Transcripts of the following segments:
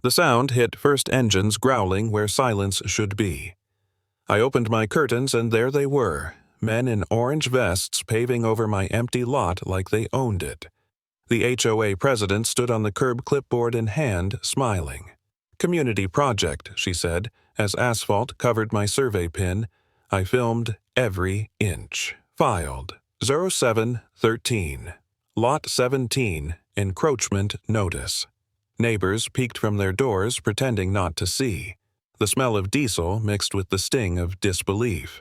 The sound hit first engines growling where silence should be. I opened my curtains and there they were, men in orange vests paving over my empty lot like they owned it. The HOA president stood on the curb, clipboard in hand, smiling. "Community project," she said, as asphalt covered my survey pin. I filmed every inch. Filed. 0713. Lot 17. Encroachment notice. Neighbors peeked from their doors, pretending not to see. The smell of diesel mixed with the sting of disbelief.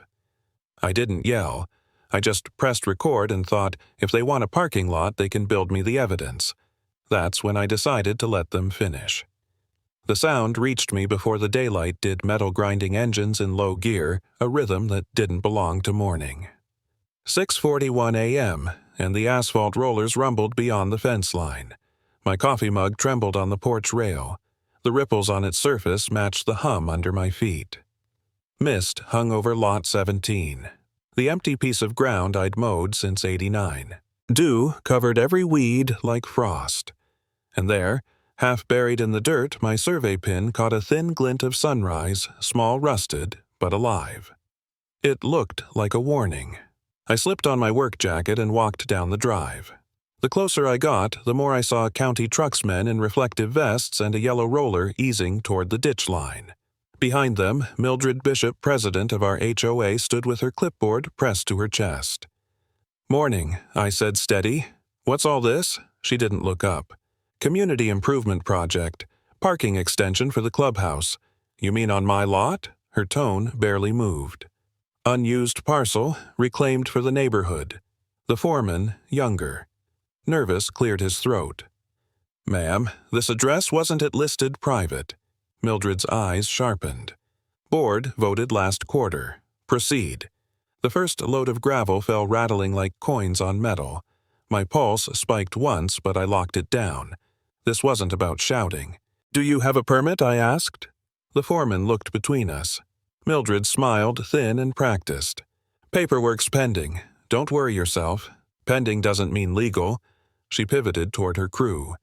I didn't yell. I just pressed record and thought, if they want a parking lot, they can build me the evidence. That's when I decided to let them finish. The sound reached me before the daylight did metal-grinding engines in low gear, a rhythm that didn't belong to morning. 6:41 a.m., and the asphalt rollers rumbled beyond the fence line. My coffee mug trembled on the porch rail. The ripples on its surface matched the hum under my feet. Mist hung over Lot 17, the empty piece of ground I'd mowed since '89. Dew covered every weed like frost. And there, half buried in the dirt, my survey pin caught a thin glint of sunrise, small rusted, but alive. It looked like a warning. I slipped on my work jacket and walked down the drive. The closer I got, the more I saw county trucksmen in reflective vests and a yellow roller easing toward the ditch line. Behind them, Mildred Bishop, president of our HOA, stood with her clipboard pressed to her chest. "Morning," I said, steady. "What's all this?" She didn't look up. "Community improvement project. Parking extension for the clubhouse. You mean on my lot?" Her tone barely moved. "Unused parcel, reclaimed for the neighborhood." The foreman, younger. Nervous, cleared his throat. "Ma'am, this address wasn't it listed private?" Mildred's eyes sharpened. "Board voted last quarter. Proceed." The first load of gravel fell rattling like coins on metal. My pulse spiked once, but I locked it down. This wasn't about shouting. "Do you have a permit?" I asked. The foreman looked between us. Mildred smiled, thin and practiced. "Paperwork's pending. Don't worry yourself. Pending doesn't mean legal." She pivoted toward her crew.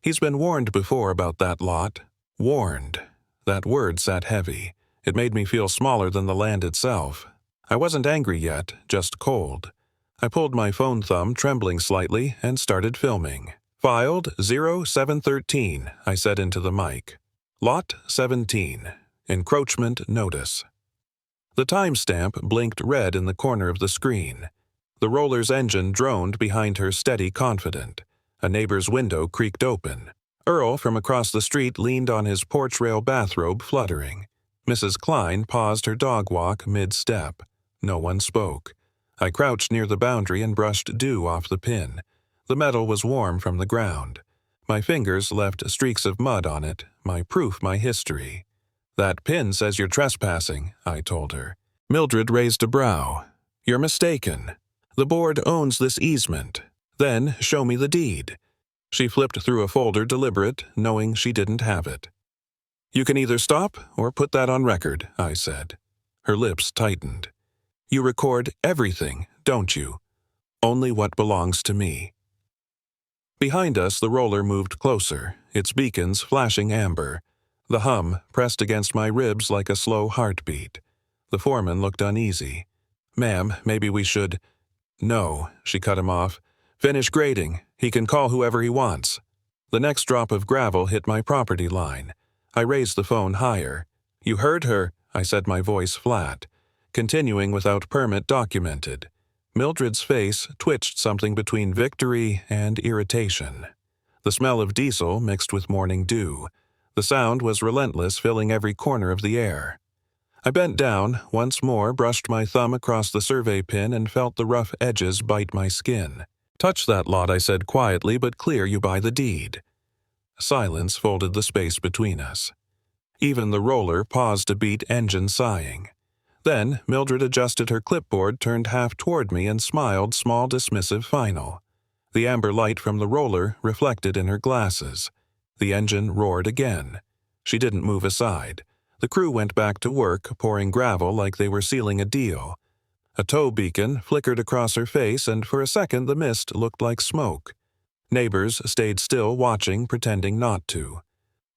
"He's been warned before about that lot." Warned. That word sat heavy. It made me feel smaller than the land itself. I wasn't angry yet, just cold. I pulled my phone thumb, trembling slightly, and started filming. "Filed 0713, I said into the mic. Lot 17. Encroachment notice." The timestamp blinked red in the corner of the screen. The roller's engine droned behind her, steady, confident. A neighbor's window creaked open. Earl from across the street leaned on his porch rail, bathrobe fluttering. Mrs. Klein paused her dog walk mid-step. No one spoke. I crouched near the boundary and brushed dew off the pin. The metal was warm from the ground. My fingers left streaks of mud on it, my proof, my history. "That pin says you're trespassing," I told her. Mildred raised a brow. "You're mistaken. The board owns this easement. Then show me the deed." She flipped through a folder, deliberate, knowing she didn't have it. "You can either stop or put that on record," I said. Her lips tightened. "You record everything, don't you? Only what belongs to me." Behind us, the roller moved closer, its beacons flashing amber. The hum pressed against my ribs like a slow heartbeat. The foreman looked uneasy. "Ma'am, maybe we should—" "No," she cut him off. "Finish grading. He can call whoever he wants." The next drop of gravel hit my property line. I raised the phone higher. "You heard her," I said, my voice flat. "Continuing without permit documented." Mildred's face twitched something between victory and irritation. The smell of diesel mixed with morning dew. The sound was relentless, filling every corner of the air. I bent down, once more brushed my thumb across the survey pin and felt the rough edges bite my skin. "Touch that lot," I said quietly, "but clear you by the deed." Silence folded the space between us. Even the roller paused a beat, engine sighing. Then Mildred adjusted her clipboard, turned half toward me, and smiled, small, dismissive final. The amber light from the roller reflected in her glasses. The engine roared again. She didn't move aside. The crew went back to work, pouring gravel like they were sealing a deal. A tow beacon flickered across her face, and for a second the mist looked like smoke. Neighbors stayed still, watching, pretending not to.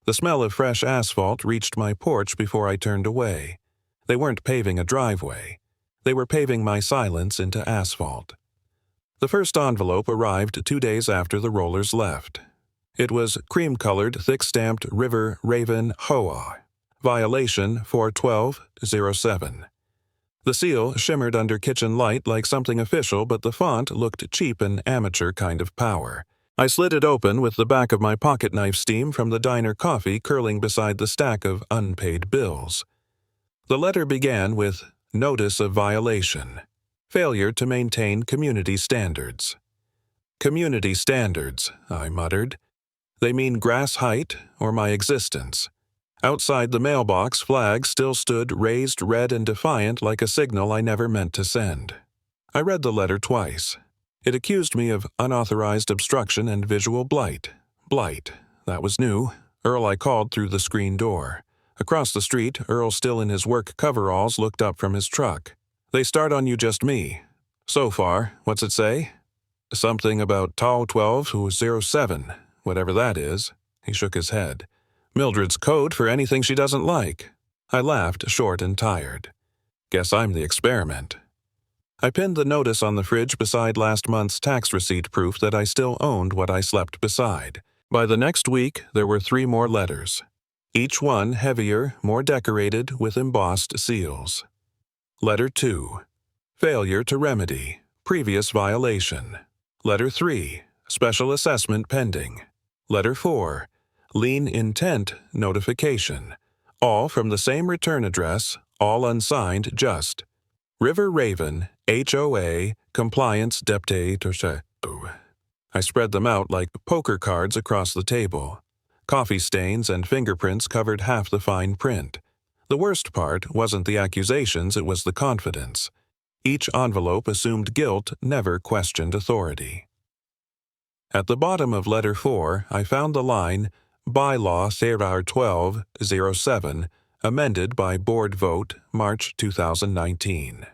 The smell of fresh asphalt reached my porch before I turned away. They weren't paving a driveway. They were paving my silence into asphalt. The first envelope arrived 2 days after the rollers left. It was cream-colored, thick-stamped River Raven HOA. Violation 41207. The seal shimmered under kitchen light like something official, but the font looked cheap and amateur kind of power. I slid it open with the back of my pocket knife steam from the diner coffee curling beside the stack of unpaid bills. The letter began with Notice of Violation. Failure to maintain community standards. Community standards, I muttered. They mean grass height or my existence. Outside the mailbox, flags still stood raised red and defiant like a signal I never meant to send. I read the letter twice. It accused me of unauthorized obstruction and visual blight. Blight. That was new. Earl I called through the screen door. Across the street, Earl, still in his work coveralls, looked up from his truck. They start on you just me. So far, what's it say? Something about tall 1207, whatever that is. He shook his head. Mildred's code for anything she doesn't like. I laughed, short and tired. Guess I'm the experiment. I pinned the notice on the fridge beside last month's tax receipt, proof that I still owned what I slept beside. By the next week, there were 3 more letters. Each one heavier, more decorated, with embossed seals. Letter 2. Failure to remedy. Previous violation. Letter 3. Special assessment pending. Letter 4. Lien intent notification. All from the same return address, all unsigned, just. River Raven, HOA, Compliance Deputy. I spread them out like poker cards across the table. Coffee stains and fingerprints covered half the fine print. The worst part wasn't the accusations, it was the confidence. Each envelope assumed guilt, never questioned authority. At the bottom of letter 4, I found the line, Bylaw 1207, amended by board vote, March 2019.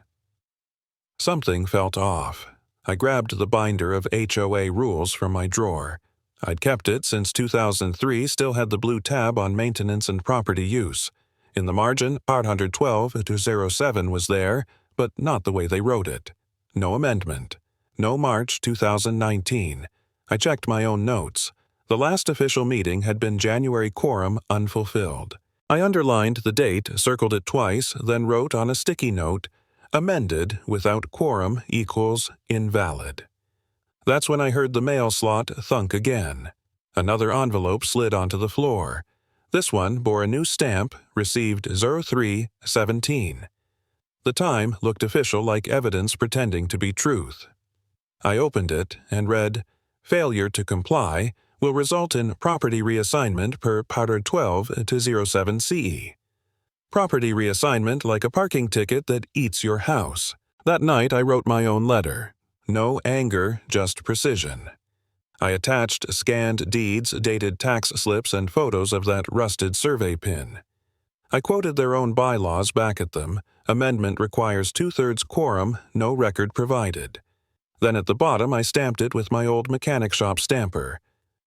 Something felt off. I grabbed the binder of HOA rules from my drawer. I'd kept it since 2003, still had the blue tab on maintenance and property use. In the margin, Part 112-07 was there, but not the way they wrote it. No amendment. No March 2019. I checked my own notes. The last official meeting had been January quorum unfulfilled. I underlined the date, circled it twice, then wrote on a sticky note, amended without quorum equals invalid. That's when I heard the mail slot thunk again. Another envelope slid onto the floor. This one bore a new stamp, received 0317. The time looked official, like evidence pretending to be truth. I opened it and read, Failure to comply will result in property reassignment per Part 12-07 CE. Property reassignment like a parking ticket that eats your house. That night I wrote my own letter. No anger, just precision. I attached scanned deeds, dated tax slips, and photos of that rusted survey pin. I quoted their own bylaws back at them. Amendment requires 2/3 quorum, no record provided. Then at the bottom I stamped it with my old mechanic shop stamper.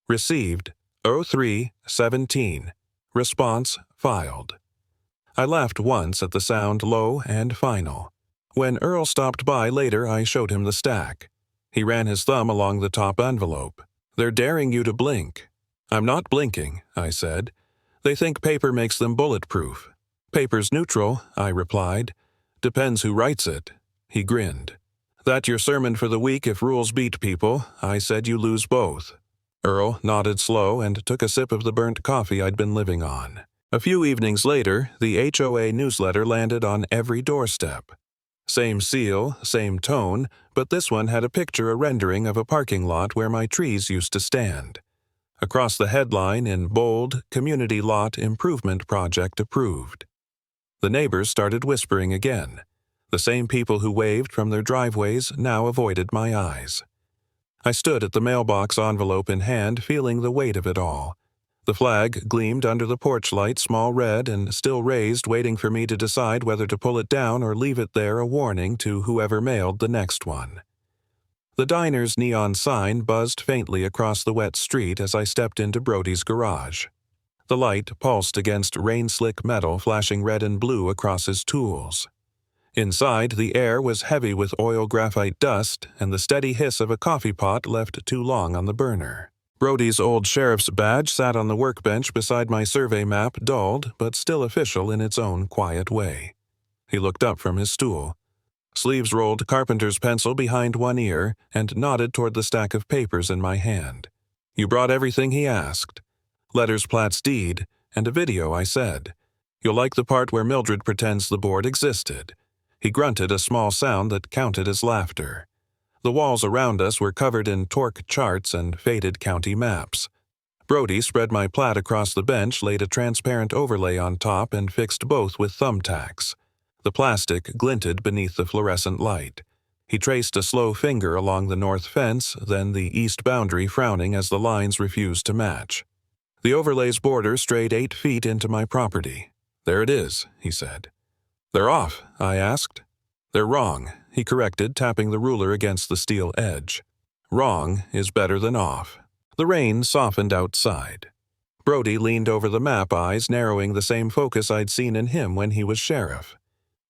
Received 0317. Response filed. I laughed once at the sound, low and final. When Earl stopped by later, I showed him the stack. He ran his thumb along the top envelope. They're daring you to blink. I'm not blinking, I said. They think paper makes them bulletproof. Paper's neutral, I replied. Depends who writes it. He grinned. That your sermon for the week if rules beat people, I said you lose both. Earl nodded slow and took a sip of the burnt coffee I'd been living on. A few evenings later, the HOA newsletter landed on every doorstep. Same seal, same tone, but this one had a picture, a rendering of a parking lot where my trees used to stand. Across the headline in bold, Community Lot Improvement Project Approved. The neighbors started whispering again. The same people who waved from their driveways now avoided my eyes. I stood at the mailbox, envelope in hand, feeling the weight of it all. The flag gleamed under the porch light, small red and still raised, waiting for me to decide whether to pull it down or leave it there, a warning to whoever mailed the next one. The diner's neon sign buzzed faintly across the wet street as I stepped into Brody's garage. The light pulsed against rain-slick metal flashing red and blue across his tools. Inside, the air was heavy with oil graphite dust, and the steady hiss of a coffee pot left too long on the burner. Brody's old sheriff's badge sat on the workbench beside my survey map, dulled, but still official in its own quiet way. He looked up from his stool. Sleeves rolled carpenter's pencil behind one ear and nodded toward the stack of papers in my hand. "You brought everything?" he asked. "Letters, plats, deed, and a video," I said. "You'll like the part where Mildred pretends the board existed." He grunted a small sound that counted as laughter. The walls around us were covered in torque charts and faded county maps. Brody spread my plat across the bench, laid a transparent overlay on top, and fixed both with thumbtacks. The plastic glinted beneath the fluorescent light. He traced a slow finger along the north fence, then the east boundary, frowning as the lines refused to match. The overlay's border strayed 8 feet into my property. "There it is," he said. "They're off," I asked. "They're wrong," he corrected, tapping the ruler against the steel edge. "Wrong is better than off." The rain softened outside. Brody leaned over the map, eyes narrowing the same focus I'd seen in him when he was sheriff.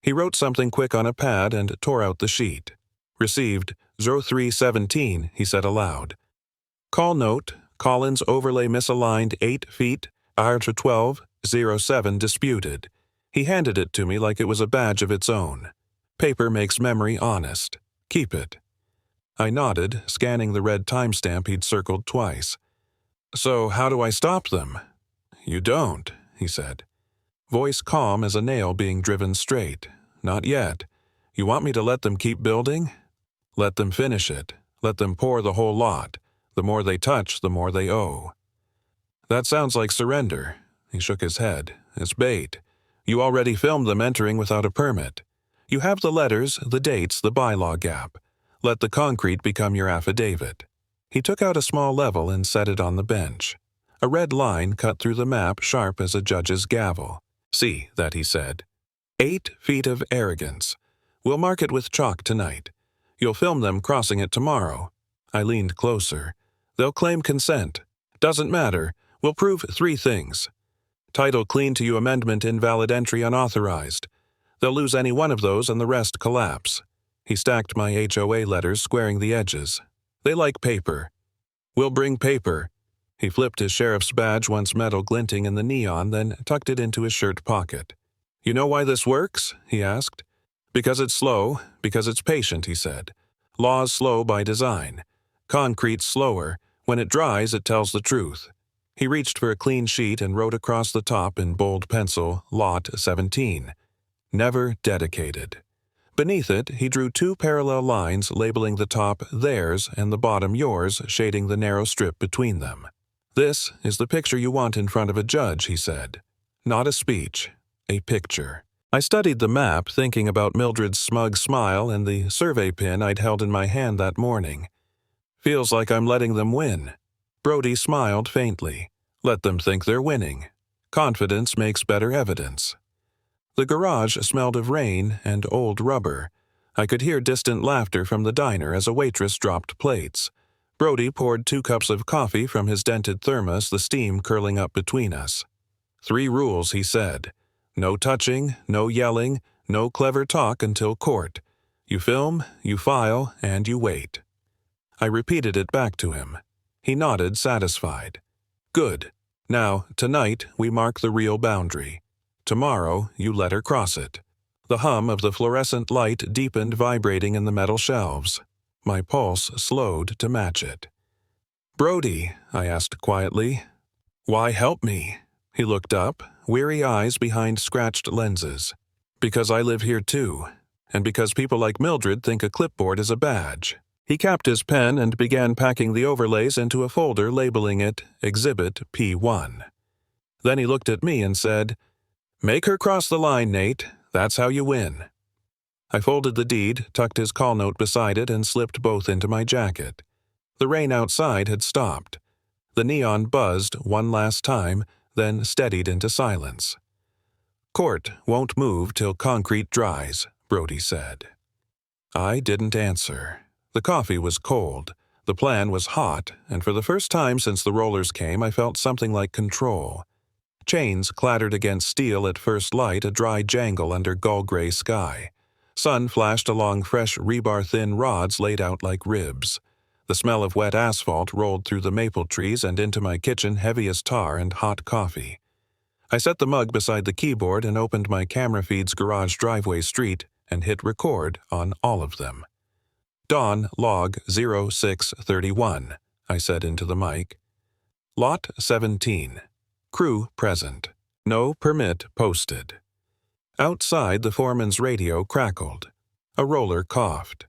He wrote something quick on a pad and tore out the sheet. "Received 0317, he said aloud. "Call note, Collins overlay misaligned 8 feet, R12, 07 disputed." He handed it to me like it was a badge of its own. "Paper makes memory honest. Keep it." I nodded, scanning the red timestamp he'd circled twice. "So how do I stop them?" "You don't," he said. Voice calm as a nail being driven straight. "Not yet. You want me to let them keep building?" "Let them finish it. Let them pour the whole lot. The more they touch, the more they owe." "That sounds like surrender." He shook his head. "It's bait. You already filmed them entering without a permit. You have the letters, the dates, the bylaw gap. Let the concrete become your affidavit." He took out a small level and set it on the bench. A red line cut through the map, sharp as a judge's gavel. "See that," he said. 8 feet of arrogance. We'll mark it with chalk tonight. You'll film them crossing it tomorrow." I leaned closer. "They'll claim consent. Doesn't matter. We'll prove 3 things. Title clean to you, amendment invalid, entry unauthorized. They'll lose any one of those and the rest collapse." He stacked my HOA letters, squaring the edges. "They like paper. We'll bring paper." He flipped his sheriff's badge, once metal glinting in the neon, then tucked it into his shirt pocket. "You know why this works?" he asked. "Because it's slow, because it's patient," he said. "Law's slow by design. Concrete's slower. When it dries, it tells the truth." He reached for a clean sheet and wrote across the top in bold pencil, Lot 17. Never dedicated. Beneath it, he drew 2 parallel lines labeling the top theirs and the bottom yours, shading the narrow strip between them. "This is the picture you want in front of a judge," he said. "Not a speech, a picture." I studied the map, thinking about Mildred's smug smile and the survey pin I'd held in my hand that morning. "Feels like I'm letting them win." Brody smiled faintly. "Let them think they're winning. Confidence makes better evidence." The garage smelled of rain and old rubber. I could hear distant laughter from the diner as a waitress dropped plates. Brody poured 2 cups of coffee from his dented thermos, the steam curling up between us. 3 rules, he said. No touching, no yelling, no clever talk until court. You film, you file, and you wait. I repeated it back to him. He nodded, satisfied. "Good. Now, tonight, we mark the real boundary. Tomorrow, you let her cross it." The hum of the fluorescent light deepened, vibrating in the metal shelves. My pulse slowed to match it. "Brody," I asked quietly, "why help me?" He looked up, weary eyes behind scratched lenses. "Because I live here too, and because people like Mildred think a clipboard is a badge." He capped his pen and began packing the overlays into a folder, labeling it Exhibit P1. Then he looked at me and said, "Make her cross the line, Nate. That's how you win." I folded the deed, tucked his call note beside it, and slipped both into my jacket. The rain outside had stopped. The neon buzzed one last time, then steadied into silence. "Court won't move till concrete dries," Brody said. I didn't answer. The coffee was cold. The plan was hot, and for the first time since the rollers came, I felt something like control. Chains clattered against steel at first light, a dry jangle under gull-gray sky. Sun flashed along fresh rebar-thin rods laid out like ribs. The smell of wet asphalt rolled through the maple trees and into my kitchen heavy as tar and hot coffee. I set the mug beside the keyboard and opened my camera feed's garage driveway street and hit record on all of them. Dawn log 0631, I said into the mic. Lot 17. Crew present. No permit posted. Outside, the foreman's radio crackled. A roller coughed.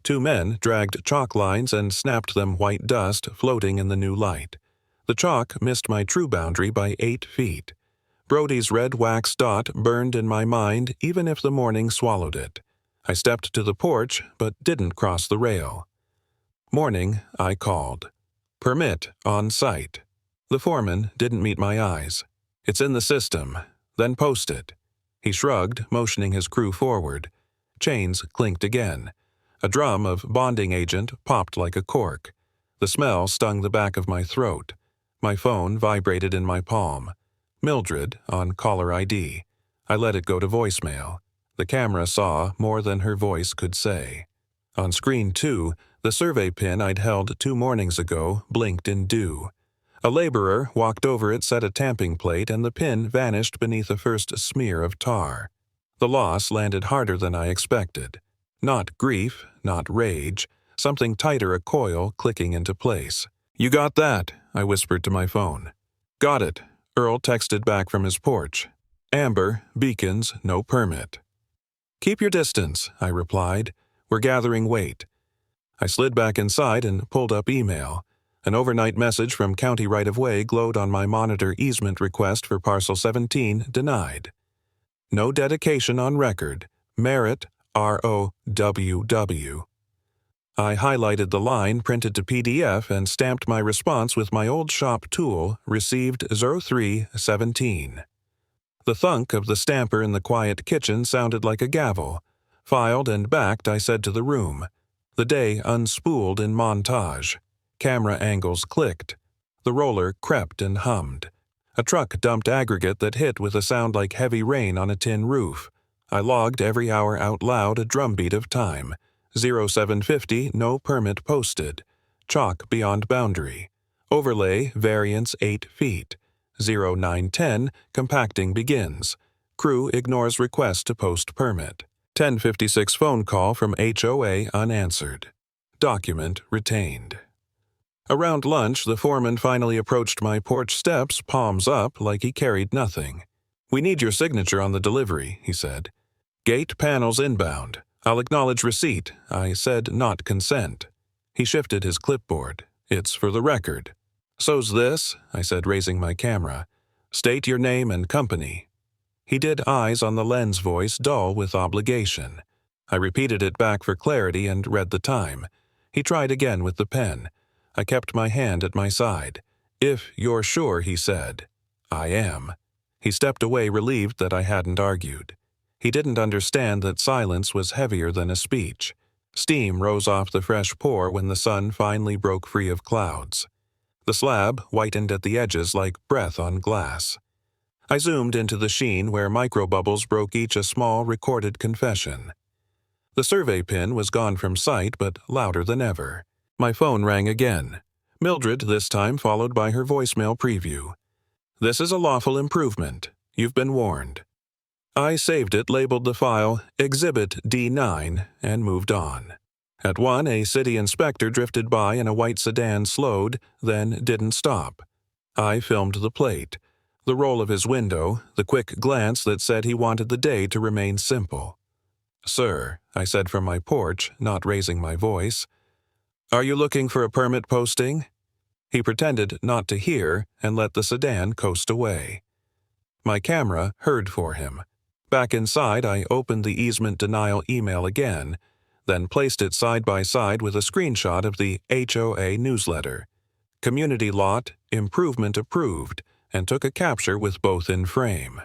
2 men dragged chalk lines and snapped them white dust floating in the new light. The chalk missed my true boundary by 8 feet. Brody's red wax dot burned in my mind even if the morning swallowed it. I stepped to the porch but didn't cross the rail. Morning, I called. Permit on site. The foreman didn't meet my eyes. It's in the system. Then post it. He shrugged, motioning his crew forward. Chains clinked again. A drum of bonding agent popped like a cork. The smell stung the back of my throat. My phone vibrated in my palm. Mildred on caller ID. I let it go to voicemail. The camera saw more than her voice could say. On screen 2, the survey pin I'd held 2 mornings ago blinked in dew. A laborer walked over it, set a tamping plate, and the pin vanished beneath a first smear of tar. The loss landed harder than I expected. Not grief, not rage, something tighter, a coil clicking into place. You got that, I whispered to my phone. Got it, Earl texted back from his porch. Amber, beacons, no permit. Keep your distance, I replied. We're gathering weight. I slid back inside and pulled up email. An overnight message from County Right-of-Way glowed on my monitor. Easement request for Parcel 17 denied. No dedication on record. Merit, ROWW. I highlighted the line, printed to PDF, and stamped my response with my old shop tool, received 0317. The thunk of the stamper in the quiet kitchen sounded like a gavel. Filed and backed, I said to the room. The day unspooled in montage. Camera angles clicked. The roller crept and hummed. A truck dumped aggregate that hit with a sound like heavy rain on a tin roof. I logged every hour out loud, a drumbeat of time. 0750, no permit posted. Chalk beyond boundary. Overlay, variance 8 feet. 0910, compacting begins. Crew ignores request to post permit. 1056 phone call from HOA unanswered. Document retained. Around lunch, the foreman finally approached my porch steps, palms up, like he carried nothing. We need your signature on the delivery, he said. Gate panels inbound. I'll acknowledge receipt. I said not consent. He shifted his clipboard. It's for the record. So's this, I said, raising my camera. State your name and company. He did eyes on the lens, voice dull with obligation. I repeated it back for clarity and read the time. He tried again with the pen. I kept my hand at my side. If you're sure, he said. I am. He stepped away, relieved that I hadn't argued. He didn't understand that silence was heavier than a speech. Steam rose off the fresh pour when the sun finally broke free of clouds. The slab whitened at the edges like breath on glass. I zoomed into the sheen where microbubbles broke each a small recorded confession. The survey pin was gone from sight, but louder than ever. My phone rang again. Mildred, this time followed by her voicemail preview. This is a lawful improvement. You've been warned. I saved it, labeled the file Exhibit D9, and moved on. At 1, a city inspector drifted by in a white sedan, slowed, then didn't stop. I filmed the plate, the roll of his window, the quick glance that said he wanted the day to remain simple. Sir, I said from my porch, not raising my voice. Are you looking for a permit posting? He pretended not to hear and let the sedan coast away. My camera heard for him. Back inside, I opened the easement denial email again, then placed it side by side with a screenshot of the HOA newsletter. Community lot, improvement approved, and took a capture with both in frame.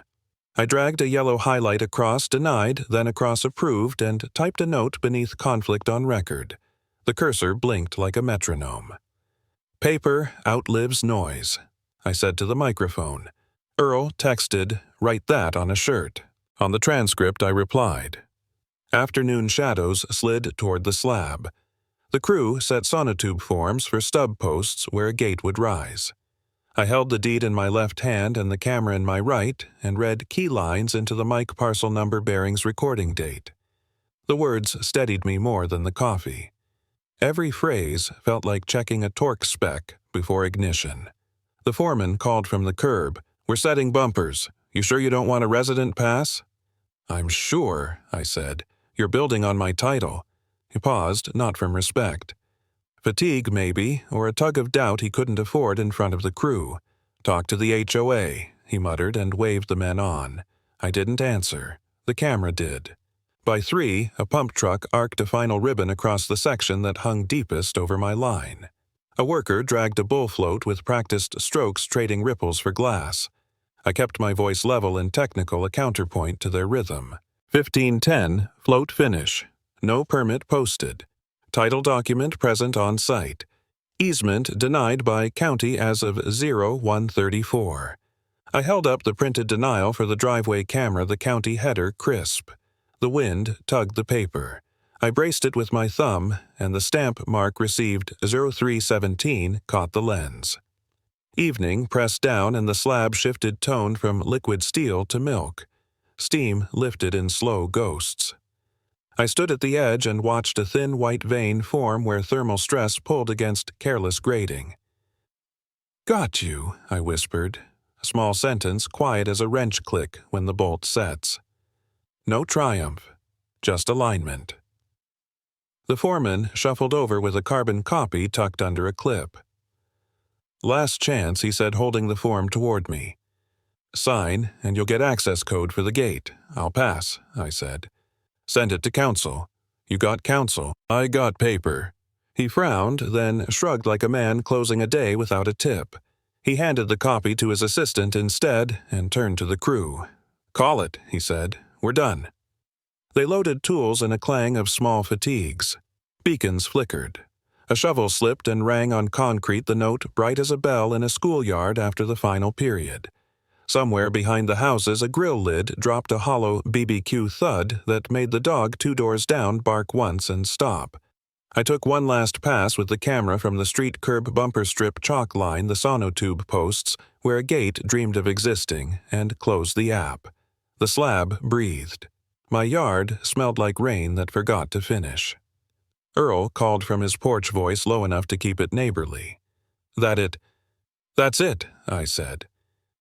I dragged a yellow highlight across denied, then across approved, and typed a note beneath conflict on record. The cursor blinked like a metronome. Paper outlives noise, I said to the microphone. Earl texted, "Write that on a shirt." On the transcript, I replied. Afternoon shadows slid toward the slab. The crew set sonotube forms for stub posts where a gate would rise. I held the deed in my left hand and the camera in my right and read key lines into the mic parcel number bearing's recording date. The words steadied me more than the coffee. Every phrase felt like checking a torque spec before ignition. The foreman called from the curb, "We're setting bumpers. You sure you don't want a resident pass?" "I'm sure," I said. "You're building on my title." He paused, not from respect. Fatigue, maybe, or a tug of doubt he couldn't afford in front of the crew. "Talk to the HOA," he muttered and waved the men on. I didn't answer. The camera did. By 3, a pump truck arced a final ribbon across the section that hung deepest over my line. A worker dragged a bull float with practiced strokes trading ripples for glass. I kept my voice level and technical, a counterpoint to their rhythm. 1510, float finish. No permit posted. Title document present on site. Easement denied by county as of 0134. I held up the printed denial for the driveway camera, the county header crisp. The wind tugged the paper. I braced it with my thumb, and the stamp mark received 0317 caught the lens. Evening pressed down and the slab shifted tone from liquid steel to milk. Steam lifted in slow ghosts. I stood at the edge and watched a thin white vein form where thermal stress pulled against careless grading. "Got you," I whispered, a small sentence quiet as a wrench click when the bolt sets. No triumph, just alignment. The foreman shuffled over with a carbon copy tucked under a clip. "Last chance," he said, holding the form toward me. "Sign, and you'll get access code for the gate." "I'll pass," I said. "Send it to council." "You got council. I got paper." He frowned, then shrugged like a man closing a day without a tip. He handed the copy to his assistant instead and turned to the crew. "Call it," he said. "We're done." They loaded tools in a clang of small fatigues. Beacons flickered. A shovel slipped and rang on concrete, the note bright as a bell in a schoolyard after the final period. Somewhere behind the houses, a grill lid dropped a hollow BBQ thud that made the dog 2 doors down bark once and stop. I took one last pass with the camera from the street curb bumper strip chalk line, the sonotube posts, where a gate dreamed of existing, and closed the app. The slab breathed. My yard smelled like rain that forgot to finish. Earl called from his porch, voice low enough to keep it neighborly. "That's it," I said.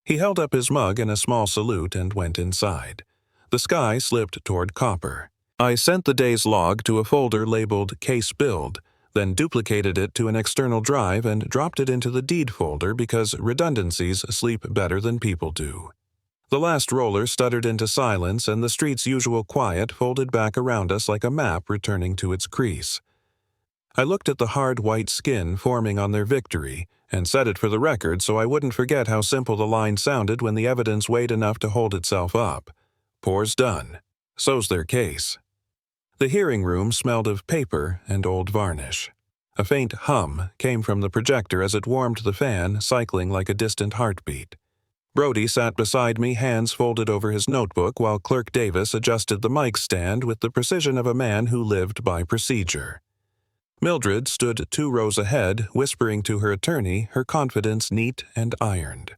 He held up his mug in a small salute and went inside. The sky slipped toward copper. I sent the day's log to a folder labeled Case Build, then duplicated it to an external drive and dropped it into the deed folder because redundancies sleep better than people do. The last roller stuttered into silence, and the street's usual quiet folded back around us like a map returning to its crease. I looked at the hard white skin forming on their victory and said it for the record so I wouldn't forget how simple the line sounded when the evidence weighed enough to hold itself up. Poor's done. So's their case. The hearing room smelled of paper and old varnish. A faint hum came from the projector as it warmed the fan, cycling like a distant heartbeat. Brody sat beside me, hands folded over his notebook, while Clerk Davis adjusted the mic stand with the precision of a man who lived by procedure. Mildred stood 2 rows ahead, whispering to her attorney, her confidence neat and ironed.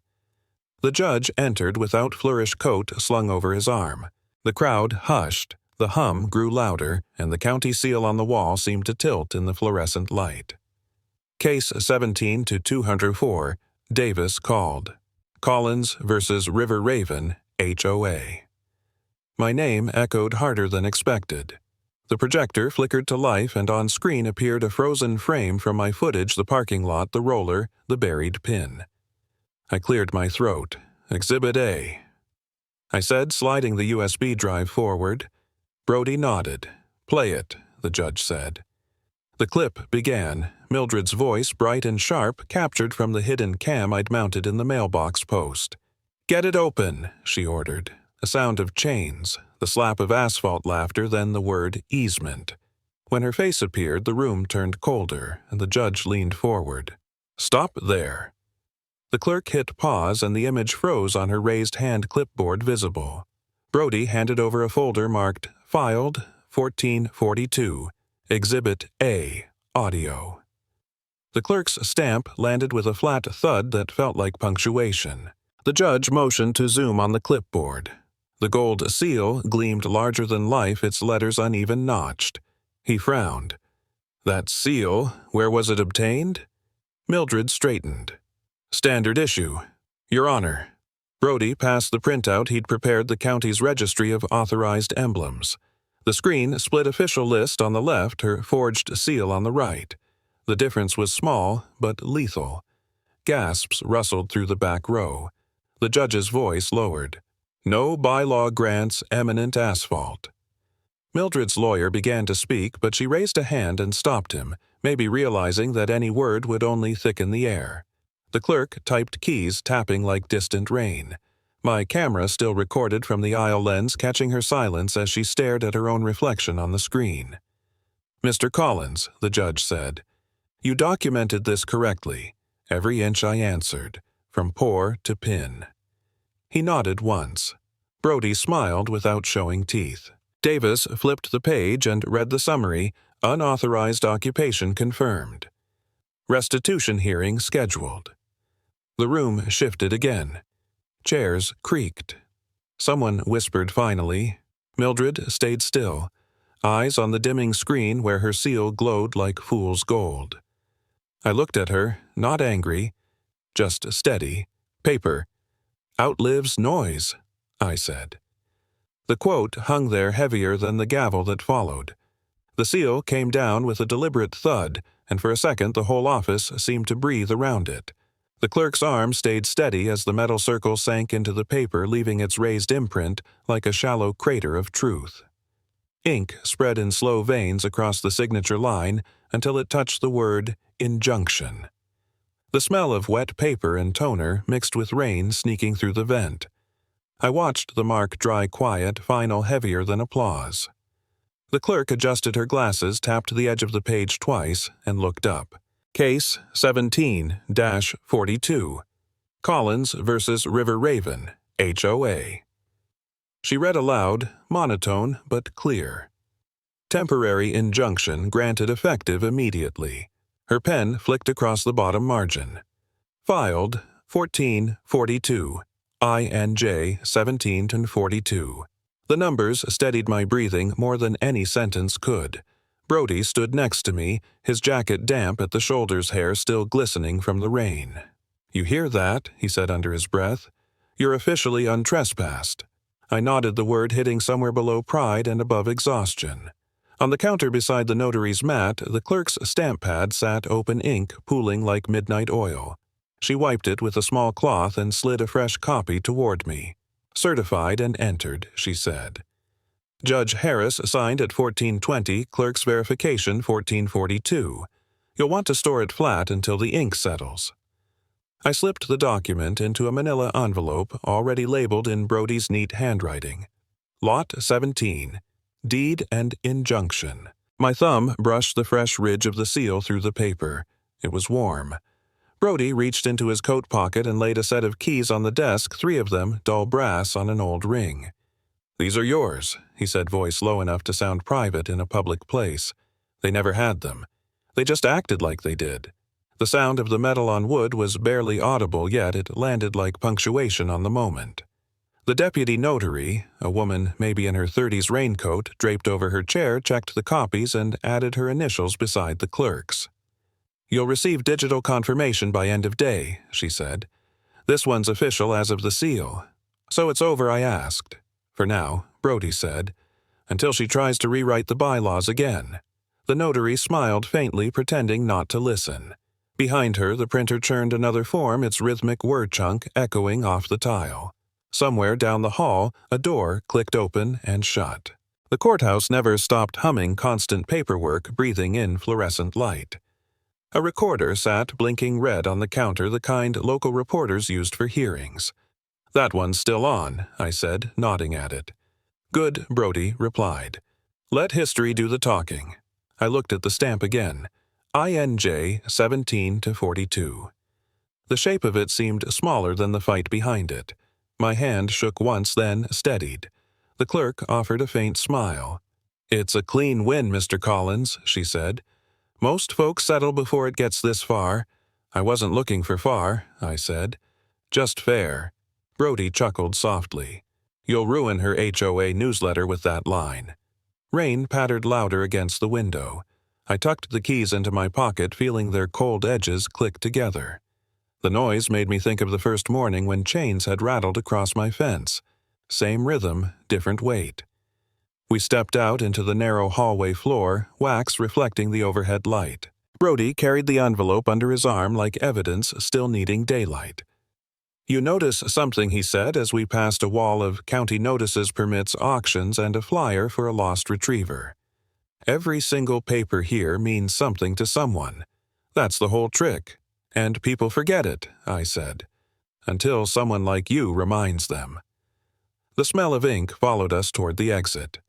The judge entered without flourish, coat slung over his arm. The crowd hushed, the hum grew louder, and the county seal on the wall seemed to tilt in the fluorescent light. Case 17-204, Davis called. Collins versus River Raven, HOA. My name echoed harder than expected. The projector flickered to life, and on screen appeared a frozen frame from my footage, the parking lot, the roller, the buried pin. I cleared my throat. Exhibit A. I said, sliding the USB drive forward. Brody nodded. "Play it," the judge said. The clip began, Mildred's voice, bright and sharp, captured from the hidden cam I'd mounted in the mailbox post. "Get it open," she ordered. A sound of chains, the slap of asphalt laughter, then the word easement. When her face appeared, the room turned colder, and the judge leaned forward. "Stop there." The clerk hit pause and the image froze on her raised hand clipboard visible. Brody handed over a folder marked Filed 1442, Exhibit A, Audio. The clerk's stamp landed with a flat thud that felt like punctuation. The judge motioned to zoom on the clipboard. The gold seal gleamed larger than life, its letters uneven notched. He frowned. That seal, where was it obtained? Mildred straightened. Standard issue. Your Honor. Brody passed the printout he'd prepared the county's registry of authorized emblems. The screen split official list on the left, her forged seal on the right. The difference was small, but lethal. Gasps rustled through the back row. The judge's voice lowered. No bylaw grants eminent asphalt. Mildred's lawyer began to speak, but she raised a hand and stopped him, maybe realizing that any word would only thicken the air. The clerk typed keys, tapping like distant rain. My camera still recorded from the aisle lens, catching her silence as she stared at her own reflection on the screen. Mr. Collins, the judge said, you documented this correctly. Every inch I answered, from pour to pin. He nodded once. Brody smiled without showing teeth. Davis flipped the page and read the summary, unauthorized occupation confirmed. Restitution hearing scheduled. The room shifted again. Chairs creaked. Someone whispered finally. Mildred stayed still, eyes on the dimming screen where her seal glowed like fool's gold. I looked at her, not angry, just steady. Paper. Outlives noise, I said. The quote hung there heavier than the gavel that followed. The seal came down with a deliberate thud, and for a second the whole office seemed to breathe around it. The clerk's arm stayed steady as the metal circle sank into the paper, leaving its raised imprint like a shallow crater of truth. Ink spread in slow veins across the signature line until it touched the word injunction. The smell of wet paper and toner mixed with rain sneaking through the vent. I watched the mark dry quiet, final heavier than applause. The clerk adjusted her glasses, tapped the edge of the page twice, and looked up. Case 17-42. Collins versus River Raven, HOA. She read aloud, monotone but clear. Temporary injunction granted effective immediately. Her pen flicked across the bottom margin. Filed 1442, INJ 17-42. The numbers steadied my breathing more than any sentence could. Brody stood next to me, his jacket damp at the shoulders, hair still glistening from the rain. You hear that? He said under his breath. You're officially untrespassed. I nodded, the word hitting somewhere below pride and above exhaustion. On the counter beside the notary's mat, the clerk's stamp pad sat open, ink pooling like midnight oil. She wiped it with a small cloth and slid a fresh copy toward me. Certified and entered, she said. Judge Harris signed at 1420, clerk's verification 1442. You'll want to store it flat until the ink settles. I slipped the document into a manila envelope already labeled in Brody's neat handwriting. Lot 17. Deed and Injunction. My thumb brushed the fresh ridge of the seal through the paper. It was warm. Brody reached into his coat pocket and laid a set of keys on the desk, 3 of them dull brass on an old ring. These are yours, he said, voice low enough to sound private in a public place. They never had them. They just acted like they did. The sound of the metal on wood was barely audible, yet it landed like punctuation on the moment. The deputy notary, a woman maybe in her 30s raincoat draped over her chair, checked the copies and added her initials beside the clerk's. You'll receive digital confirmation by end of day, she said. This one's official as of the seal. So it's over, I asked. For now, Brody said, until she tries to rewrite the bylaws again. The notary smiled faintly, pretending not to listen. Behind her, the printer churned another form, its rhythmic word chunk echoing off the tile. Somewhere down the hall, a door clicked open and shut. The courthouse never stopped humming constant paperwork, breathing in fluorescent light. A recorder sat blinking red on the counter, the kind local reporters used for hearings. That one's still on, I said, nodding at it. Good, Brody replied. Let history do the talking. I looked at the stamp again. INJ 17-42. The shape of it seemed smaller than the fight behind it. My hand shook once, then steadied. The clerk offered a faint smile. "It's a clean win, Mr. Collins," she said. "Most folks settle before it gets this far." "I wasn't looking for far," I said. "Just fair." Brody chuckled softly. "You'll ruin her HOA newsletter with that line." Rain pattered louder against the window. I tucked the keys into my pocket, feeling their cold edges click together. The noise made me think of the first morning when chains had rattled across my fence. Same rhythm, different weight. We stepped out into the narrow hallway floor, wax reflecting the overhead light. Brody carried the envelope under his arm like evidence still needing daylight. "You notice something," he said as we passed a wall of county notices, permits, auctions, and a flyer for a lost retriever. "Every single paper here means something to someone. That's the whole trick. And people forget it," I said, "until someone like you reminds them." The smell of ink followed us toward the exit.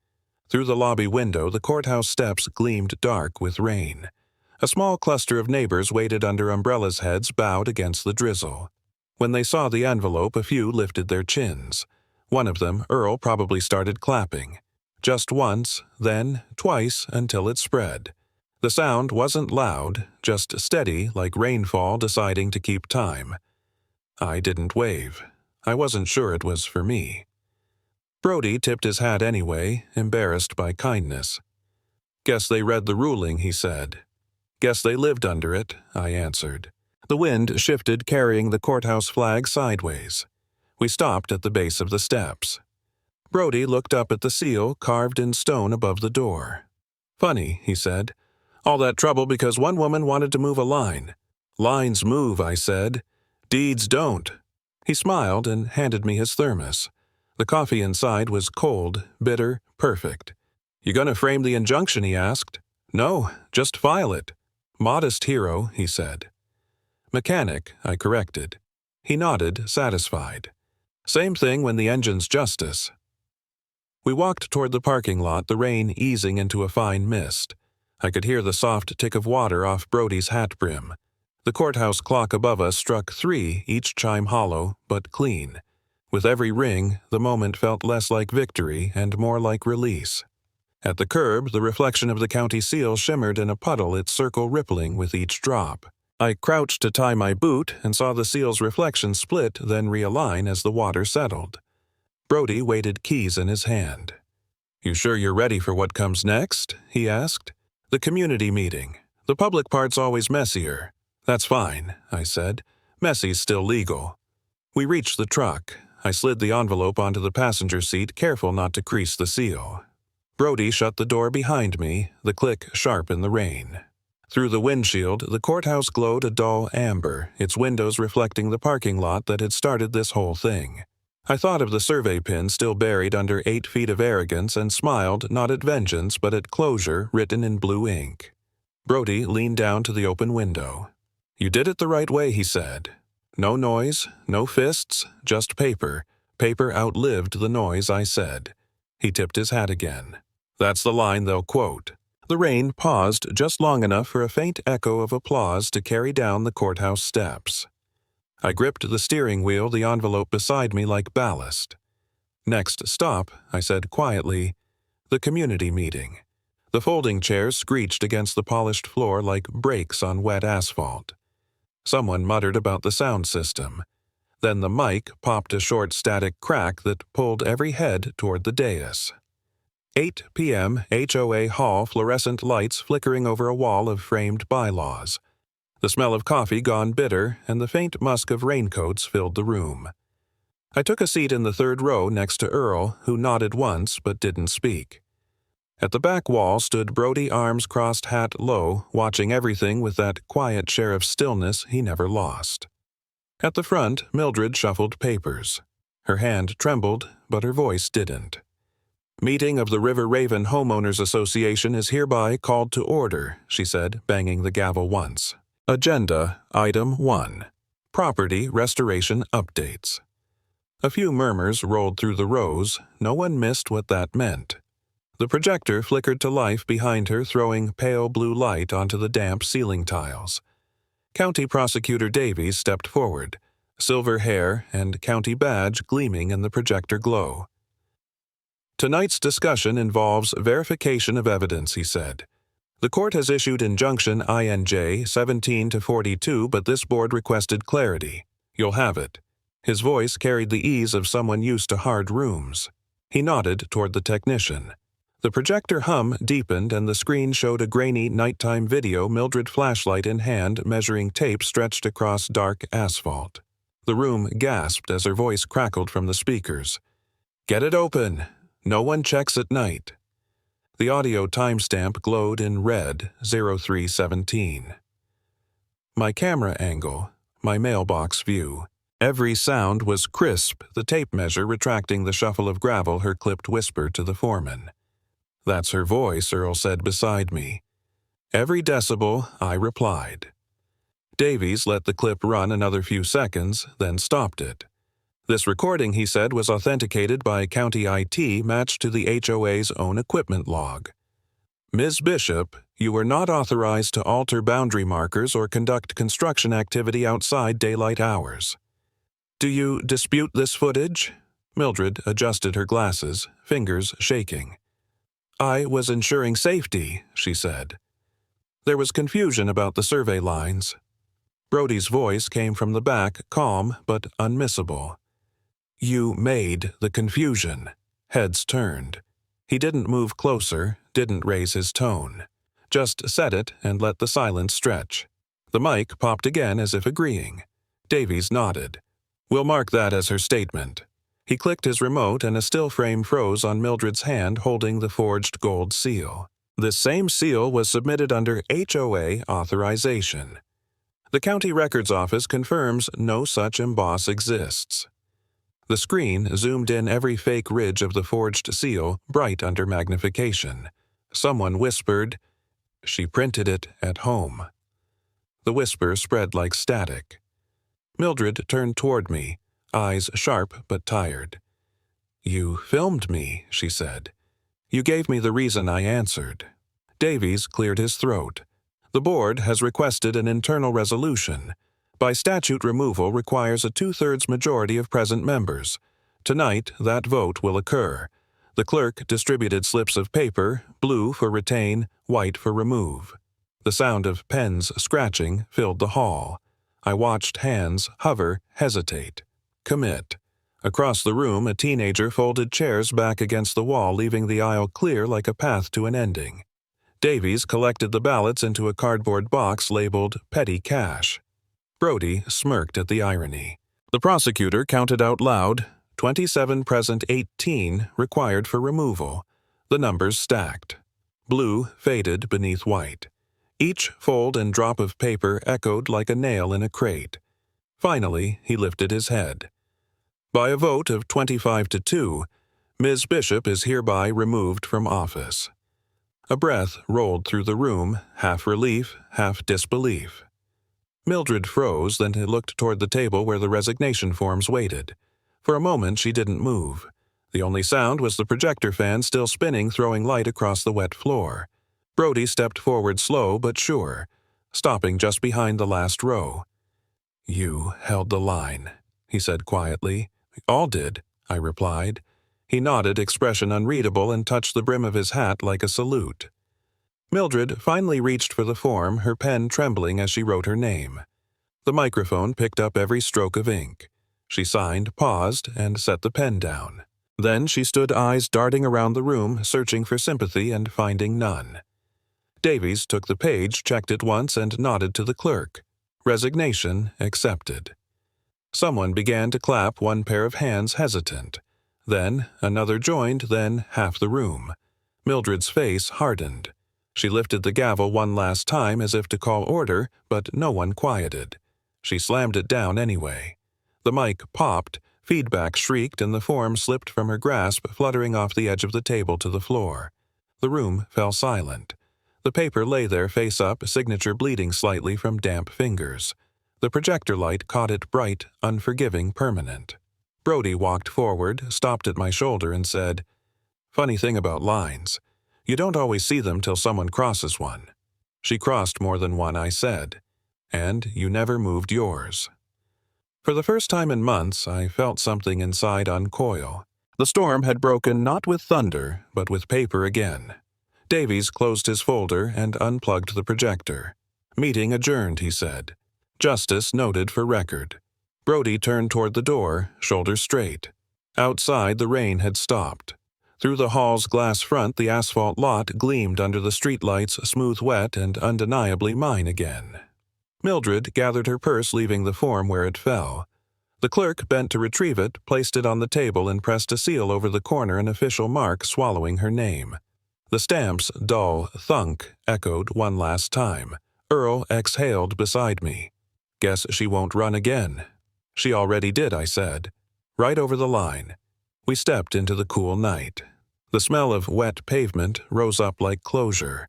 Through the lobby window, the courthouse steps gleamed dark with rain. A small cluster of neighbors waited under umbrellas, heads bowed against the drizzle. When they saw the envelope, a few lifted their chins. One of them, Earl, probably started clapping. Just once, then twice until it spread. The sound wasn't loud, just steady like rainfall deciding to keep time. I didn't wave. I wasn't sure it was for me. Brody tipped his hat anyway, embarrassed by kindness. "Guess they read the ruling," he said. "Guess they lived under it," I answered. The wind shifted, carrying the courthouse flag sideways. We stopped at the base of the steps. Brody looked up at the seal carved in stone above the door. "Funny," he said. "All that trouble because one woman wanted to move a line." "Lines move," I said. "Deeds don't." He smiled and handed me his thermos. The coffee inside was cold, bitter, perfect. "You gonna frame the injunction?" he asked. "No, just file it." "Modest hero," he said. "Mechanic," I corrected. He nodded, satisfied. "Same thing when the engine's justice." We walked toward the parking lot, the rain easing into a fine mist. I could hear the soft tick of water off Brody's hat brim. The courthouse clock above us struck 3, each chime hollow, but clean. With every ring, the moment felt less like victory and more like release. At the curb, the reflection of the county seal shimmered in a puddle, its circle rippling with each drop. I crouched to tie my boot and saw the seal's reflection split, then realign as the water settled. Brody weighted keys in his hand. "You sure you're ready for what comes next?" he asked. "The community meeting. The public part's always messier." "That's fine," I said. "Messy's still legal." We reached the truck. I slid the envelope onto the passenger seat, careful not to crease the seal. Brody shut the door behind me, the click sharp in the rain. Through the windshield, the courthouse glowed a dull amber, its windows reflecting the parking lot that had started this whole thing. I thought of the survey pin still buried under 8 feet of arrogance and smiled not at vengeance but at closure written in blue ink. Brody leaned down to the open window. "You did it the right way," he said. "No noise, no fists, just paper. Paper outlived the noise," I said. He tipped his hat again. "That's the line they'll quote." The rain paused just long enough for a faint echo of applause to carry down the courthouse steps. I gripped the steering wheel, the envelope beside me like ballast. "Next stop," I said quietly, "the community meeting." The folding chairs screeched against the polished floor like brakes on wet asphalt. Someone muttered about the sound system. Then the mic popped a short static crack that pulled every head toward the dais. 8 p.m., HOA Hall, fluorescent lights flickering over a wall of framed bylaws. The smell of coffee gone bitter, and the faint musk of raincoats filled the room. I took a seat in the third row next to Earl, who nodded once but didn't speak. At the back wall stood Brody, arms crossed, hat low, watching everything with that quiet share of stillness he never lost. At the front, Mildred shuffled papers. Her hand trembled, but her voice didn't. "Meeting of the River Raven Homeowners Association is hereby called to order," she said, banging the gavel once. Agenda Item 1. Property Restoration Updates. A few murmurs rolled through the rows. No one missed what that meant. The projector flickered to life behind her, throwing pale blue light onto the damp ceiling tiles. County Prosecutor Davies stepped forward, silver hair and county badge gleaming in the projector glow. "Tonight's discussion involves verification of evidence," he said. "The court has issued injunction INJ 17-42, but this board requested clarity. You'll have it." His voice carried the ease of someone used to hard rooms. He nodded toward the technician. The projector hum deepened and the screen showed a grainy nighttime video, Mildred flashlight in hand measuring tape stretched across dark asphalt. The room gasped as her voice crackled from the speakers. "Get it open. No one checks at night." The audio timestamp glowed in red, 0317. My camera angle, my mailbox view. Every sound was crisp, the tape measure retracting the shuffle of gravel, her clipped whisper to the foreman. "That's her voice," Earl said beside me. "Every decibel," I replied. Davies let the clip run another few seconds, then stopped it. "This recording," he said, "was authenticated by county IT matched to the HOA's own equipment log. Ms. Bishop, you were not authorized to alter boundary markers or conduct construction activity outside daylight hours. Do you dispute this footage?" Mildred adjusted her glasses, fingers shaking. "I was ensuring safety," she said. There was confusion about the survey lines. Brody's voice came from the back, calm but unmissable. "You made the confusion." Heads turned. He didn't move closer, didn't raise his tone. Just said it and let the silence stretch. The mic popped again as if agreeing. Davies nodded. "We'll mark that as her statement." He clicked his remote and a still frame froze on Mildred's hand holding the forged gold seal. This same seal was submitted under HOA authorization. The county records office confirms no such emboss exists. The screen zoomed in every fake ridge of the forged seal, bright under magnification. Someone whispered, "She printed it at home." The whisper spread like static. Mildred turned toward me, eyes sharp but tired. "You filmed me," she said. "You gave me the reason I answered." Davies cleared his throat. "The board has requested an internal resolution. By statute, removal requires a 2/3 majority of present members. Tonight, that vote will occur. The clerk distributed slips of paper, blue for retain, white for remove. The sound of pens scratching filled the hall. I watched hands hover, hesitate. Commit. Across the room, a teenager folded chairs back against the wall, leaving the aisle clear like a path to an ending. Davies collected the ballots into a cardboard box labeled petty cash. Brody smirked at the irony. The prosecutor counted out loud, 27 present, 18 required for removal. The numbers stacked. Blue faded beneath white. Each fold and drop of paper echoed like a nail in a crate. Finally, he lifted his head. "By a vote of 25-2, Ms. Bishop is hereby removed from office." A breath rolled through the room, half relief, half disbelief. Mildred froze, then looked toward the table where the resignation forms waited. For a moment she didn't move. The only sound was the projector fan still spinning, throwing light across the wet floor. Brody stepped forward slow but sure, stopping just behind the last row. "You held the line," he said quietly. "All did," I replied. He nodded, expression unreadable, and touched the brim of his hat like a salute. Mildred finally reached for the form, her pen trembling as she wrote her name. The microphone picked up every stroke of ink. She signed, paused, and set the pen down. Then she stood, eyes darting around the room, searching for sympathy and finding none. Davies took the page, checked it once, and nodded to the clerk. Resignation accepted. Someone began to clap, one pair of hands hesitant. Then another joined, then half the room. Mildred's face hardened. She lifted the gavel one last time as if to call order, but no one quieted. She slammed it down anyway. The mic popped, feedback shrieked, and the form slipped from her grasp, fluttering off the edge of the table to the floor. The room fell silent. The paper lay there face up, signature bleeding slightly from damp fingers. The projector light caught it bright, unforgiving, permanent. Brody walked forward, stopped at my shoulder, and said, "Funny thing about lines. You don't always see them till someone crosses one." "She crossed more than one," I said. and you never moved yours. For the first time in months, I felt something inside uncoil. The storm had broken not with thunder, but with paper again. Davies closed his folder and unplugged the projector. "Meeting adjourned," he said. "Justice noted for record." Brody turned toward the door, shoulders straight. Outside, the rain had stopped. Through the hall's glass front, the asphalt lot gleamed under the streetlights, smooth wet and undeniably mine again. Mildred gathered her purse, leaving the form where it fell. The clerk bent to retrieve it, placed it on the table, and pressed a seal over the corner, an official mark swallowing her name. The stamp's dull thunk echoed one last time. Earl exhaled beside me. "Guess she won't run again." "She already did," I said. "Right over the line." We stepped into the cool night. The smell of wet pavement rose up like closure.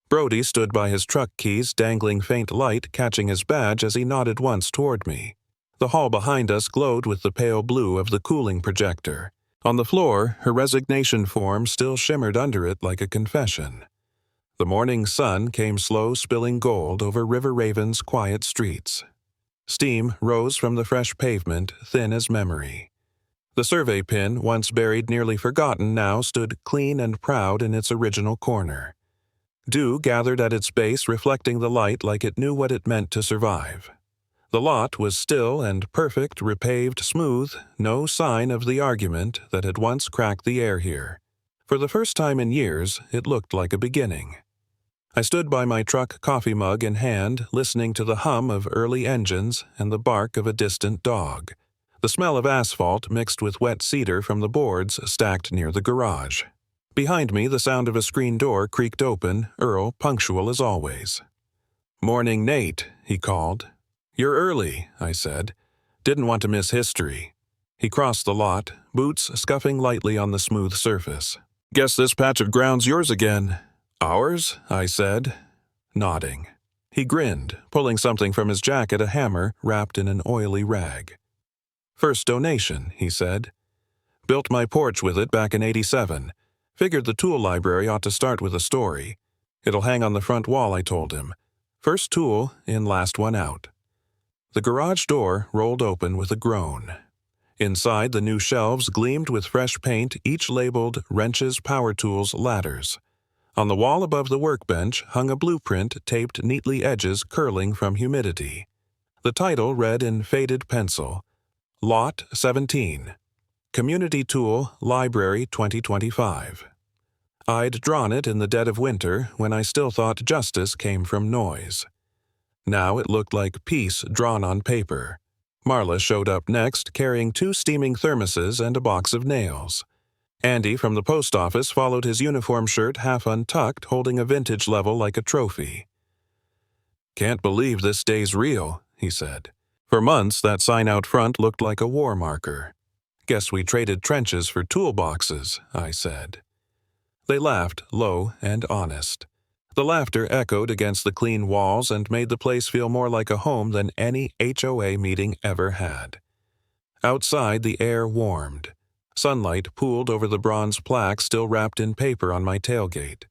Brody stood by his truck keys, dangling faint light, catching his badge as he nodded once toward me. The hall behind us glowed with the pale blue of the cooling projector. On the floor, her resignation form still shimmered under it like a confession. The morning sun came slow, spilling gold over River Raven's quiet streets. Steam rose from the fresh pavement, thin as memory. The survey pin, once buried, nearly forgotten, now stood clean and proud in its original corner. Dew gathered at its base, reflecting the light like it knew what it meant to survive. The lot was still and perfect, repaved, smooth, no sign of the argument that had once cracked the air here. For the first time in years, it looked like a beginning. I stood by my truck coffee mug in hand, listening to the hum of early engines and the bark of a distant dog. The smell of asphalt mixed with wet cedar from the boards stacked near the garage. Behind me, the sound of a screen door creaked open, Earl punctual as always. "Morning, Nate," he called. "You're early," I said. "Didn't want to miss history." He crossed the lot, boots scuffing lightly on the smooth surface. "Guess this patch of ground's yours again." "Ours?" I said, nodding. He grinned, pulling something from his jacket, a hammer wrapped in an oily rag. "First donation," he said. "Built my porch with it back in '87. Figured the tool library ought to start with a story. It'll hang on the front wall," I told him. "First tool in, last one out." The garage door rolled open with a groan. Inside, the new shelves gleamed with fresh paint, each labeled wrenches, power tools, ladders. On the wall above the workbench hung a blueprint, taped neatly, edges curling from humidity. The title read in faded pencil, Lot 17. Community Tool, Library 2025. I'd drawn it in the dead of winter when I still thought justice came from noise. Now it looked like peace drawn on paper. Marla showed up next, carrying 2 steaming thermoses and a box of nails. Andy from the post office followed, his uniform shirt half untucked, holding a vintage level like a trophy. "Can't believe this day's real," he said. For months, that sign out front looked like a war marker. "Guess we traded trenches for toolboxes," I said. They laughed, low and honest. The laughter echoed against the clean walls and made the place feel more like a home than any HOA meeting ever had. Outside, the air warmed. Sunlight pooled over the bronze plaque still wrapped in paper on my tailgate.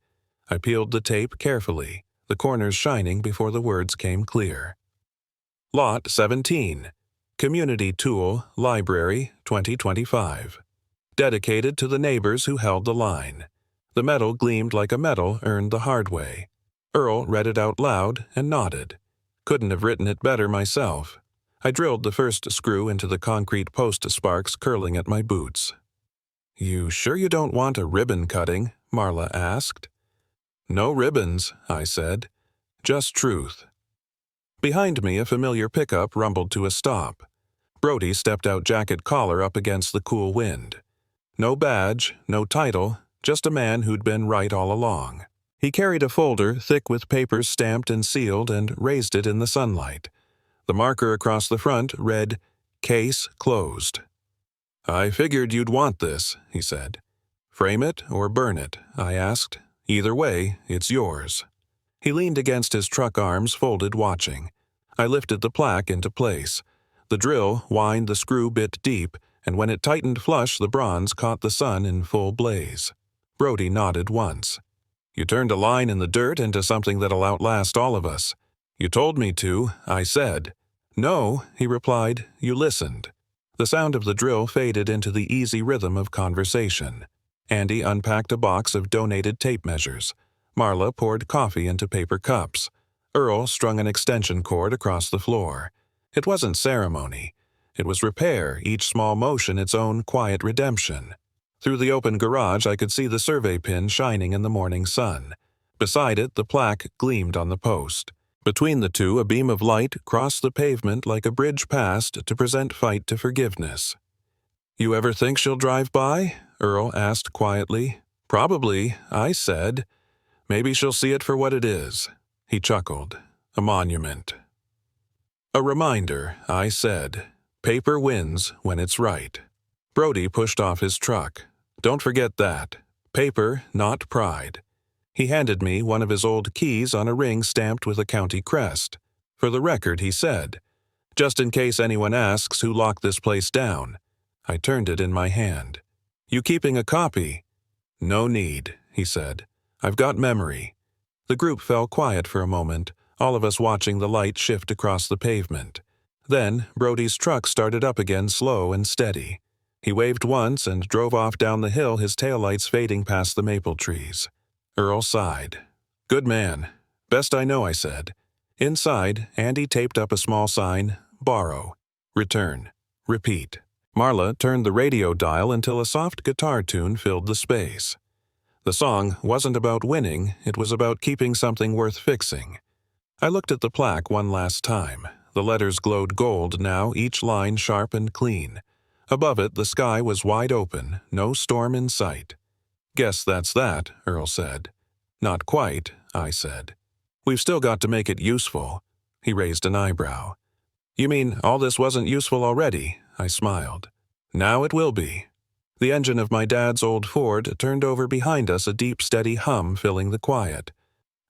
I peeled the tape carefully, the corners shining before the words came clear. Lot 17. Community Tool, Library 2025. Dedicated to the neighbors who held the line. The metal gleamed like a medal earned the hard way. Earl read it out loud and nodded. Couldn't have written it better myself. I drilled the first screw into the concrete post, sparks curling at my boots. "You sure you don't want a ribbon cutting?" Marla asked. "No ribbons," I said. "Just truth." Behind me, a familiar pickup rumbled to a stop. Brody stepped out, jacket collar up against the cool wind. No badge, no title, just a man who'd been right all along. He carried a folder thick with papers stamped and sealed and raised it in the sunlight. The marker across the front read, "Case closed." "I figured you'd want this," he said. "Frame it or burn it?" I asked. "Either way, it's yours." He leaned against his truck arms, folded, watching. I lifted the plaque into place. The drill whined the screw bit deep, and when it tightened flush, the bronze caught the sun in full blaze. Brody nodded once. "You turned a line in the dirt into something that'll outlast all of us. "You told me to," I said. "No," he replied, "you listened." The sound of the drill faded into the easy rhythm of conversation. Andy unpacked a box of donated tape measures. Marla poured coffee into paper cups. Earl strung an extension cord across the floor. It wasn't ceremony. It was repair, each small motion its own quiet redemption. Through the open garage I could see the survey pin shining in the morning sun. Beside it, the plaque gleamed on the post. Between the two, a beam of light crossed the pavement like a bridge passed to present fight to forgiveness. "You ever think she'll drive by?" Earl asked quietly. "Probably," I said. "Maybe she'll see it for what it is." He chuckled. "A monument." "A reminder," I said. "Paper wins when it's right." Brody pushed off his truck. "Don't forget that. Paper, not pride." He handed me one of his old keys on a ring stamped with a county crest. "For the record," he said. "Just in case anyone asks who locked this place down." I turned it in my hand. "You keeping a copy?" "No need," he said. "I've got memory." The group fell quiet for a moment, all of us watching the light shift across the pavement. Then Brody's truck started up again, slow and steady. He waved once and drove off down the hill, his taillights fading past the maple trees. Earl sighed. "Good man. Best I know," I said. Inside, Andy taped up a small sign, "Borrow. Return. Repeat." Marla turned the radio dial until a soft guitar tune filled the space. The song wasn't about winning, it was about keeping something worth fixing. I looked at the plaque one last time. The letters glowed gold now, each line sharp and clean. Above it, the sky was wide open, no storm in sight. "Guess that's that," Earl said. "Not quite," I said. "We've still got to make it useful." He raised an eyebrow. "You mean all this wasn't useful already?" I smiled. "Now it will be." The engine of my dad's old Ford turned over behind us, a deep, steady hum filling the quiet.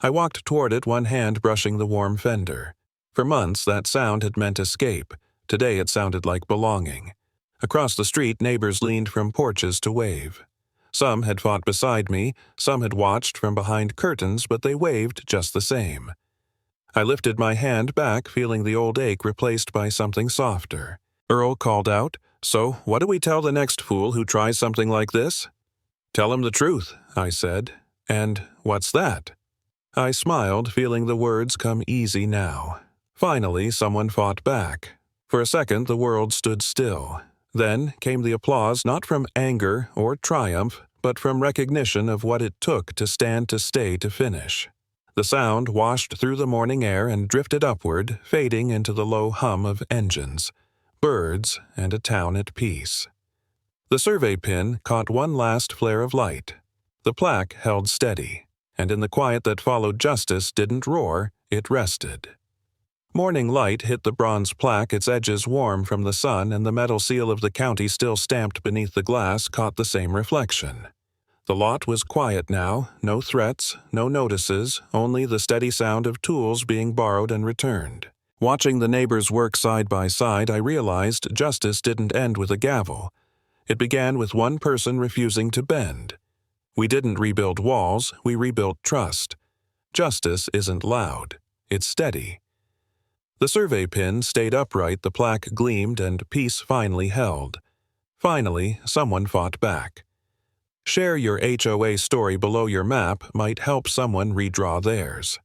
I walked toward it, one hand brushing the warm fender. For months, that sound had meant escape. Today it sounded like belonging. Across the street, neighbors leaned from porches to wave. Some had fought beside me, some had watched from behind curtains, but they waved just the same. I lifted my hand back, feeling the old ache replaced by something softer. Earl called out, "So, what do we tell the next fool who tries something like this?" "Tell him the truth," I said. "And what's that?" I smiled, feeling the words come easy now. Finally, someone fought back. For a second, the world stood still. Then came the applause, not from anger or triumph, but from recognition of what it took to stand to stay to finish. The sound washed through the morning air and drifted upward, fading into the low hum of engines, birds, and a town at peace. The survey pin caught one last flare of light. The plaque held steady, and in the quiet that followed, justice didn't roar, it rested. Morning light hit the bronze plaque, its edges warm from the sun, and the metal seal of the county still stamped beneath the glass caught the same reflection. The lot was quiet now, no threats, no notices, only the steady sound of tools being borrowed and returned. Watching the neighbors work side by side, I realized justice didn't end with a gavel. It began with one person refusing to bend. We didn't rebuild walls, we rebuilt trust. Justice isn't loud, it's steady. The survey pin stayed upright, the plaque gleamed, and peace finally held. Finally, someone fought back. Share your HOA story below your map might help someone redraw theirs.